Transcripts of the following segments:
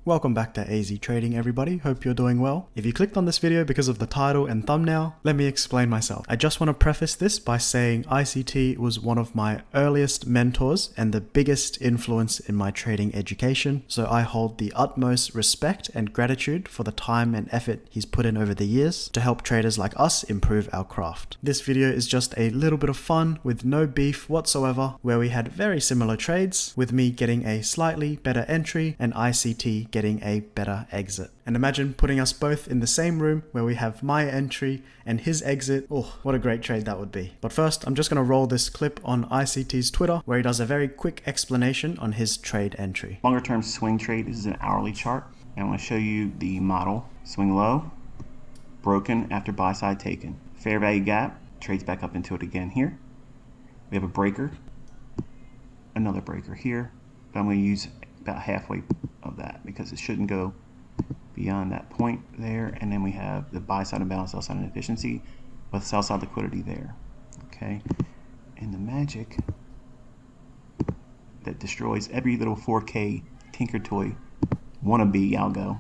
Welcome back to AZ Trading, everybody. Hope you're doing well. If you clicked on this video because of the title and thumbnail, let me explain myself. I just want to preface this by saying ICT was one of my earliest mentors and the biggest influence in my trading education, so I hold the utmost respect and gratitude for the time and effort he's put in over the years to help traders like us improve our craft. This video is just a little bit of fun with no beef whatsoever, where we had very similar trades, with me getting a slightly better entry and ICT getting a better exit. And imagine putting us both in the same room where we have my entry and his exit. Oh, what a great trade that would be. But first, I'm just going to roll this clip on ICT's Twitter where he does a very quick explanation on his trade entry. Longer term swing trade is an hourly chart. And I'm going to show you the model. Swing low, broken after buy side taken. Fair value gap, trades back up into it again here. We have a breaker, another breaker here. But I'm going to use about halfway of that because it shouldn't go beyond that point there. And then we have the buy side imbalance, sell side inefficiency with sell side liquidity there. Okay, and the magic that destroys every little 4K Tinker Toy wannabe algo.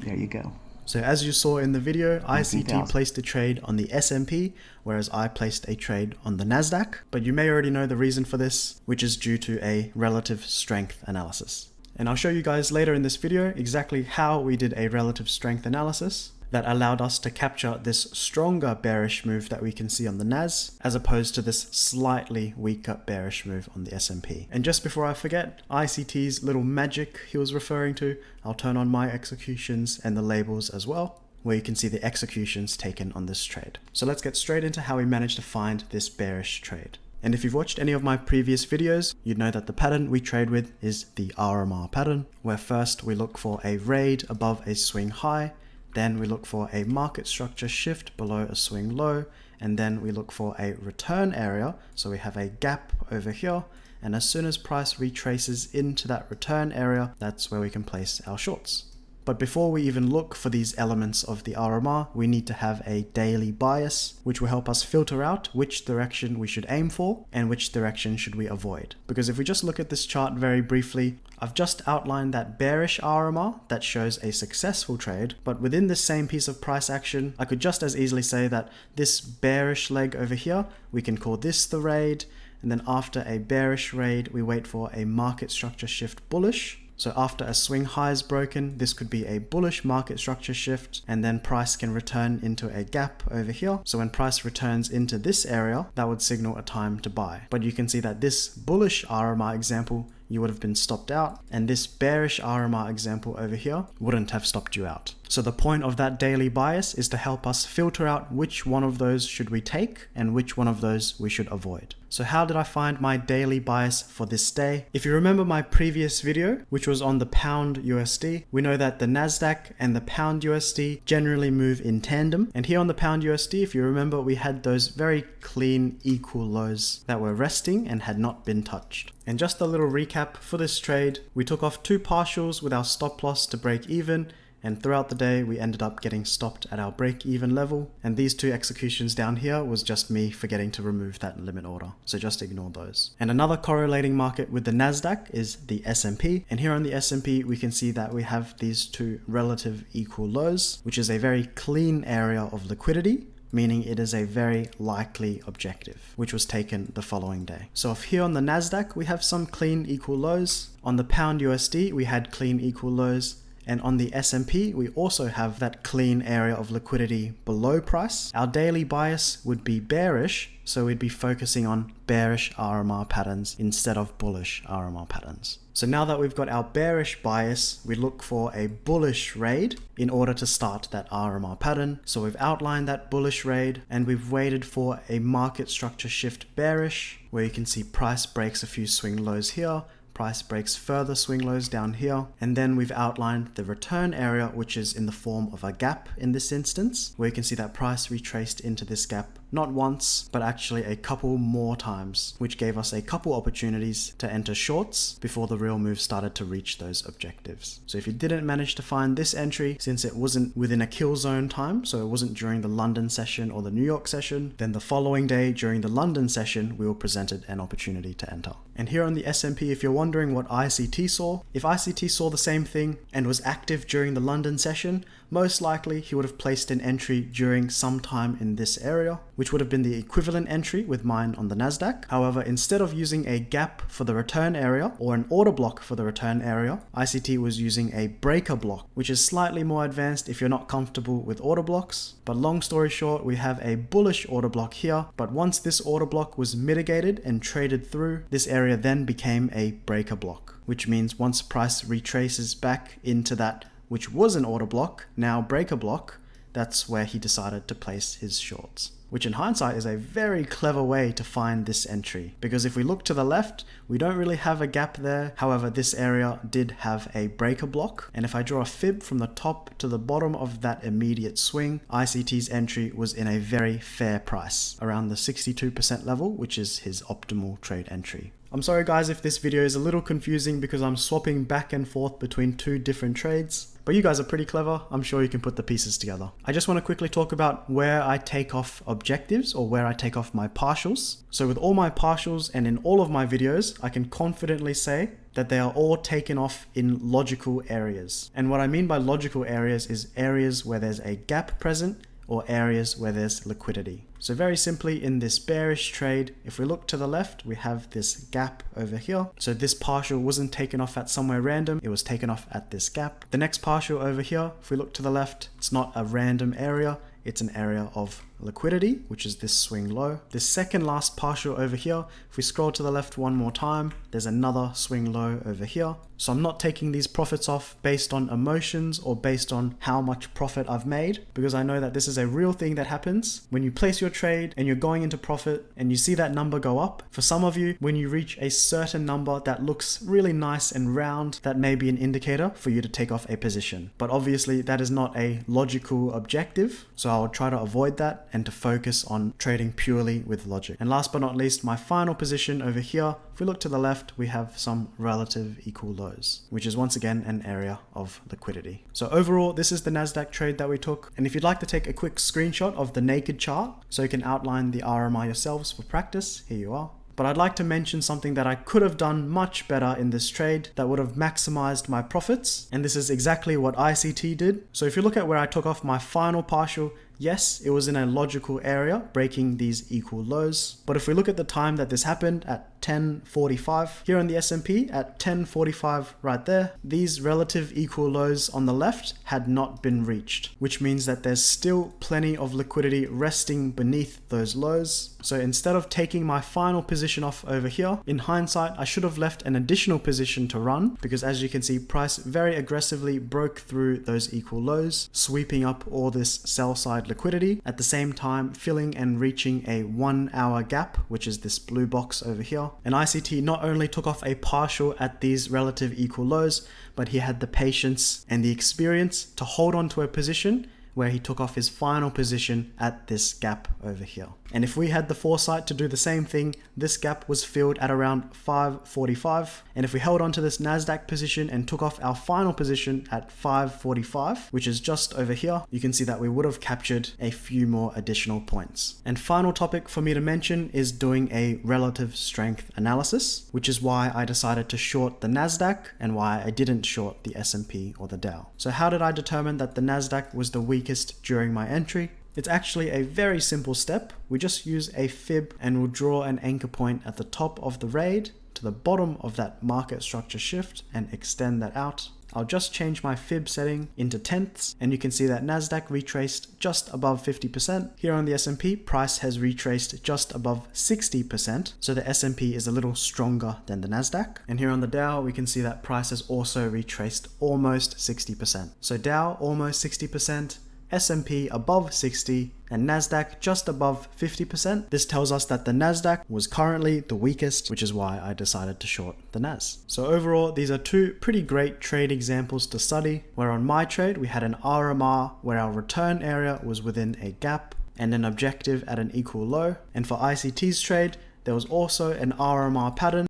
There you go. So as you saw in the video, ICT 19,000. placed a trade on the S&P, whereas I placed a trade on the NASDAQ. But you may already know the reason for this, which is due to a relative strength analysis. And I'll show you guys later in this video exactly how we did a relative strength analysis that allowed us to capture this stronger bearish move that we can see on the NAS, as opposed to this slightly weaker bearish move on the S&P. And just before I forget, ICT's little magic he was referring to, I'll turn on my executions and the labels as well, where you can see the executions taken on this trade. So let's get straight into how we managed to find this bearish trade. And if you've watched any of my previous videos, you'd know that the pattern we trade with is the RMR pattern, where first we look for a raid above a swing high, then we look for a market structure shift below a swing low, and then we look for a return area. So we have a gap over here, and as soon as price retraces into that return area, that's where we can place our shorts. But before we even look for these elements of the RMR, we need to have a daily bias, which will help us filter out which direction we should aim for and which direction should we avoid. Because if we just look at this chart very briefly, I've just outlined that bearish RMR that shows a successful trade, but within this same piece of price action, I could just as easily say that this bearish leg over here, we can call this the raid, and then after a bearish raid, we wait for a market structure shift bullish. So after a swing high is broken, this could be a bullish market structure shift, and then price can return into a gap over here. So when price returns into this area, that would signal a time to buy. But you can see that this bullish RMR example, you would have been stopped out, and this bearish RMR example over here wouldn't have stopped you out. So the point of that daily bias is to help us filter out which one of those should we take and which one of those we should avoid. So how did I find my daily bias for this day? If you remember my previous video, which was on the pound USD, we know that the NASDAQ and the pound USD generally move in tandem. And here on the pound USD, if you remember, we had those very clean equal lows that were resting and had not been touched. And just a little recap for this trade, we took off two partials with our stop loss to break even, and throughout the day we ended up getting stopped at our break even level, and these two executions down here was just me forgetting to remove that limit order, so just ignore those. And another correlating market with the NASDAQ is the S&P, and here on the S&P we can see that we have these two relative equal lows, which is a very clean area of liquidity, meaning it is a very likely objective, which was taken the following day. So if here on the NASDAQ we have some clean equal lows, on the pound USD we had clean equal lows, and on the S&P, we also have that clean area of liquidity below price. Our daily bias would be bearish, so we'd be focusing on bearish RMR patterns instead of bullish RMR patterns. So now that we've got our bearish bias, we look for a bullish raid in order to start that RMR pattern. So we've outlined that bullish raid and we've waited for a market structure shift bearish, where you can see price breaks a few swing lows here, price breaks further swing lows down here, and then we've outlined the return area, which is in the form of a gap in this instance, where you can see that price retraced into this gap not once, but actually a couple more times, which gave us a couple opportunities to enter shorts before the real move started to reach those objectives. So if you didn't manage to find this entry, since it wasn't within a kill zone time, so it wasn't during the London session or the New York session, then the following day during the London session, we were presented an opportunity to enter. And here on the S&P, if you're wondering what ICT saw, if ICT saw the same thing and was active during the London session, most likely he would have placed an entry during some time in this area, which would have been the equivalent entry with mine on the Nasdaq. However, instead of using a gap for the return area or an order block for the return area, ICT was using a breaker block, which is slightly more advanced if you're not comfortable with order blocks. But long story short, we have a bullish order block here, but once this order block was mitigated and traded through, this area then became a breaker block, which means once price retraces back into that which was an order block, now breaker block, that's where he decided to place his shorts. Which in hindsight is a very clever way to find this entry, because if we look to the left, we don't really have a gap there. However, this area did have a breaker block, and if I draw a fib from the top to the bottom of that immediate swing, ICT's entry was in a very fair price, around the 62% level, which is his optimal trade entry. I'm sorry guys if this video is a little confusing because I'm swapping back and forth between two different trades, but you guys are pretty clever. I'm sure you can put the pieces together. I just want to quickly talk about where I take off objectives or where I take off my partials. So with all my partials and in all of my videos, I can confidently say that they are all taken off in logical areas. And what I mean by logical areas is areas where there's a gap present or areas where there's liquidity. So very simply in this bearish trade, if we look to the left, we have this gap over here. So this partial wasn't taken off at somewhere random, it was taken off at this gap. The next partial over here, if we look to the left, it's not a random area, it's an area of liquidity, which is this swing low. The second last partial over here, if we scroll to the left one more time, there's another swing low over here. So I'm not taking these profits off based on emotions or based on how much profit I've made, because I know that this is a real thing that happens when you place your trade and you're going into profit and you see that number go up. For some of you, when you reach a certain number that looks really nice and round, that may be an indicator for you to take off a position. But obviously that is not a logical objective, so I'll try to avoid that and to focus on trading purely with logic. And last but not least, my final position over here, if we look to the left, we have some relative equal lows, which is once again an area of liquidity. So overall, this is the Nasdaq trade that we took. And if you'd like to take a quick screenshot of the naked chart so you can outline the RMI yourselves for practice, here you are. But I'd like to mention something that I could have done much better in this trade that would have maximized my profits. And this is exactly what ICT did. So if you look at where I took off my final partial, yes, it was in a logical area, breaking these equal lows. But if we look at the time that this happened at 10:45, here on the S&P at 10:45 right there, these relative equal lows on the left had not been reached, which means that there's still plenty of liquidity resting beneath those lows. So instead of taking my final position off over here, in hindsight, I should have left an additional position to run, because as you can see, price very aggressively broke through those equal lows, sweeping up all this sell side liquidity, at the same time filling and reaching a 1 hour gap, which is this blue box over here. And ICT not only took off a partial at these relative equal lows, but he had the patience and the experience to hold on to a position where he took off his final position at this gap over here. And if we had the foresight to do the same thing, this gap was filled at around 5:45. And if we held on to this Nasdaq position and took off our final position at 5:45, which is just over here, you can see that we would have captured a few more additional points. And final topic for me to mention is doing a relative strength analysis, which is why I decided to short the Nasdaq and why I didn't short the S&P or the Dow. So how did I determine that the Nasdaq was the weakest during my entry? It's actually a very simple step. We just use a fib and we'll draw an anchor point at the top of the RAID to the bottom of that market structure shift and extend that out. I'll just change my fib setting into tenths, and you can see that Nasdaq retraced just above 50%. Here on the S&P, price has retraced just above 60%, so the S&P is a little stronger than the Nasdaq. And here on the Dow, we can see that price has also retraced almost 60%. So Dow almost 60%, S&P above 60, and Nasdaq just above 50%. This tells us that the Nasdaq was currently the weakest, which is why I decided to short the Nas. So overall, these are two pretty great trade examples to study, where on my trade, we had an RMR where our return area was within a gap, and an objective at an equal low. And for ICT's trade, there was also an RMR pattern.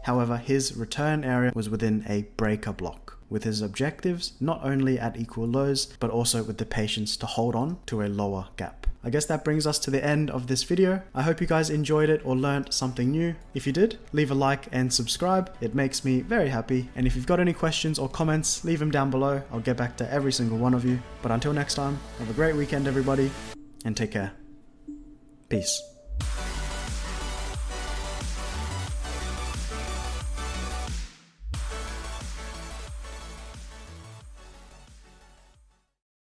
However, his return area was within a breaker block, with his objectives not only at equal lows, but also with the patience to hold on to a lower gap. I guess that brings us to the end of this video. I hope you guys enjoyed it or learned something new. If you did, leave a like and subscribe. It makes me very happy. And if you've got any questions or comments, leave them down below. I'll get back to every single one of you. But until next time, have a great weekend, everybody, and take care. Peace.